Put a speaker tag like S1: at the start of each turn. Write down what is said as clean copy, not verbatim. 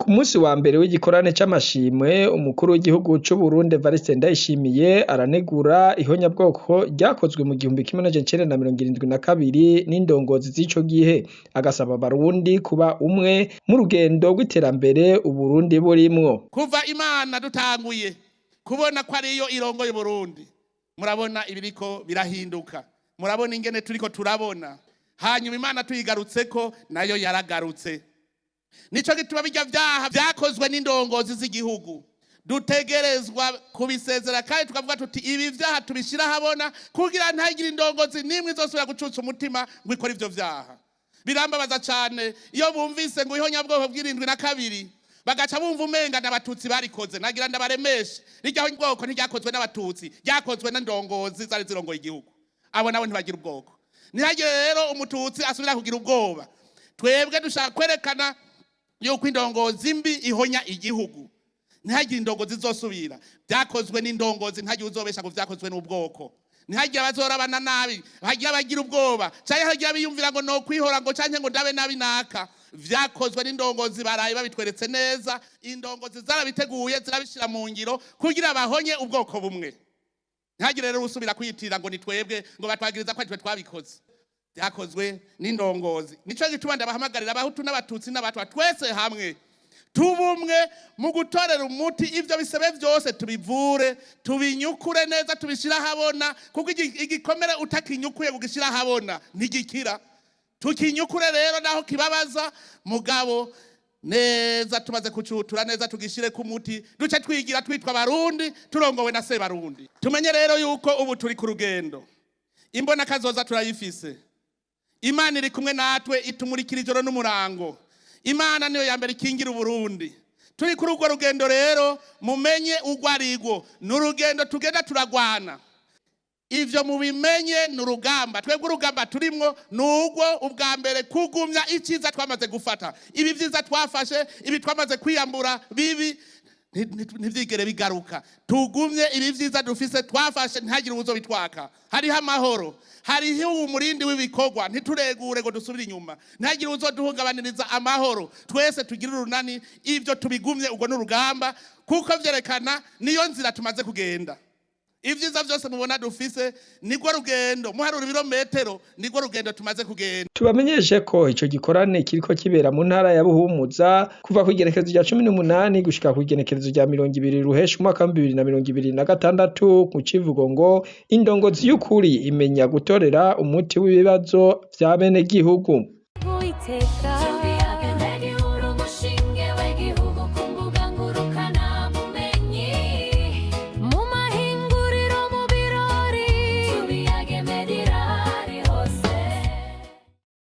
S1: Ku munsi wa mbere w'igikorane c'amashimwe umukuru w'igihugu c'Uburundi Evariste Ndayishimiye aranegura ihonyabwoko ryakozwe mu 1972 n'indongozi z'ico gihe, agasaba abarundi kuba umwe mu rugendo rw'iterambere Uburundi burimwo.
S2: Kuva Imana dutanguye kubona ko ariyo irongoye Burundi, murabona ibiriko birahinduka, murabona ingene turiko turabona, hanyuma Imana tuyigarutseko nayo yaragarutse. Nico gituma bijya vyaha vyakozwe n'indongozi z'igihugu dutegerezwa kubisezera kandi tukavuga tuti ibi vyaha tubishira habona kugira ntagire indongozi nimwe izosubira gucutsa umutima ngo ikora ivyo vyaha. Birambabaza cane iyo bumvise ngo ihonyabwoko bw'72 bagaca bumva umenga n'abatutsi barikoze, nagira ndabaremeshe rijya bwoko ntiryakozwe n'abatutsi, ryakozwe n'indongozi zari zirongoye igihugu. Abo nabo ntibagira ubwoko. Ntihagire rero umututsi asubira kugira ubwoba. Twebwe dushaka kwerekana yuko indongozi mbi ihonya igihugu. Ntihagire indongozi zizosubira. Byakozwe n'indongozi, ntihagire uzobesha ngo vyakozwe n'ubwoko. Ntihagire abazorabana nabi, hagira abagira ubwoba, canke hagira biyumvira ngo no kwihora ngo canke ngo ndabe nabi naka. Vyakozwe n'indongozi baraye babitweretse neza, indongozi zarabiteguye zirabishira mu ngiro kugira bahonye ubwoko bumwe. Ntihagire rero usubira kwiyitirira ngo ni twebwe ngo batwagiriza ko twe twabikoze. Byakozwe n'indongozi. Nico gituma ndabahamagarira abahutu n'abatutsi n'abatwa twese hamwe tubumwe mu gutorera umuti ivyo bisebe vyose tubivure, tubinyukure neza, tubishira habona, kuko igikomere utakinyukuye kugishira habona ntigikira. Tukinyukure rero naho kibabaza mugabo neza, tumaze kucutura neza tugishire ku muti, duce twigira twitwa Barundi turongowe na se Barundi. Tumenye rero yuko ubu turi ku rugendo, imbona kazoza turayifise. Imana iri kumwe natwe itumurikira ijoro n'umurango. Imana niyo ya mbere ikingira Uburundi. Turi kuri urwo rugendo rero mumenye urwo arirwo, n'urugendo tugenda turagwana. Ivyo mubimenye n'urugamba, twebwe urugamba turimwo n'urwo ubwa mbere kugumya iciza twamaze gufata. Ibi vyiza twafashe, ibi twamaze kwiyambura bibi ntivyigere bigaruka. Tugumye ibi vyiza dufise twafashe, ntihagire uzobitwaka. Hariho amahoro, hariho umurindi w'ibikorwa, ntituregure ngo dusubire inyuma. Ntihagire uzoduhungabaniriza amahoro. Twese tugira urunani, ivyo tubigumye urwo n'urugamba kuko vyerekana niyo nzira tumaze kugenda. Ivyiza vyose mubona dufise nigwo rugendo, muharura ibirometero nigwo rugendo tumaze kugenda.
S1: Tubamenyeshe ko ico gikorane kiriko kibera mu ntara ya Buhumuza kuva ku igenekerezo rya 18 gushika ku igenekerezo rya 20 ruhesha umwaka wa 2026 ku civugo ngo indongozi y'ukuri imenya gutorera umuti w'ibibazo vya bene gihugu.